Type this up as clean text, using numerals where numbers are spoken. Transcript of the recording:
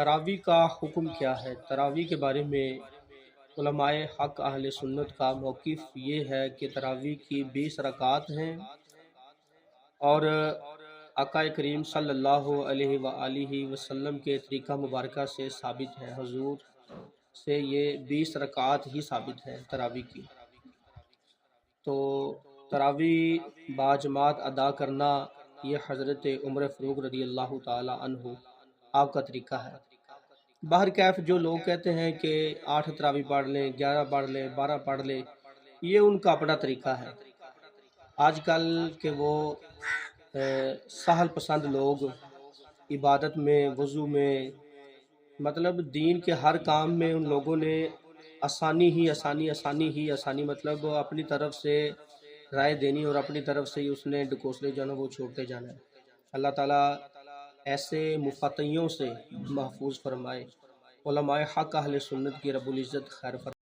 تراویح کا حکم کیا ہے؟ تراویح کے بارے میں علماء حق اہل سنت کا موقف یہ ہے کہ تراویح کی 20 رکعات ہیں، اور آقا کریم صلی اللہ علیہ وآلہ وسلم کے طریقہ مبارکہ سے ثابت ہے، حضور سے یہ 20 رکعات ہی ثابت ہے تراویح کی۔ تو تراویح باجماعت ادا کرنا یہ حضرت عمر فاروق رضی اللہ تعالی عنہ آپ کا طریقہ ہے۔ بہرکیف جو لوگ کہتے ہیں کہ 8 تراویح پڑھ لیں، 11 پڑھ لیں، 12 پڑھ لیں، یہ ان کا اپنا طریقہ ہے۔ آج کل کے وہ سہل پسند لوگ عبادت میں، وضو میں، مطلب دین کے ہر کام میں ان لوگوں نے آسانی مطلب اپنی طرف سے رائے دینی اور اپنی طرف سے ہی اس نے ڈکوسلے جانا، وہ چھوڑتے جانا ہے۔ اللہ تعالیٰ ایسے مفتیوں سے محفوظ فرمائے۔ علماء حق اہل سنت کی رب العزت خیر فرمائے۔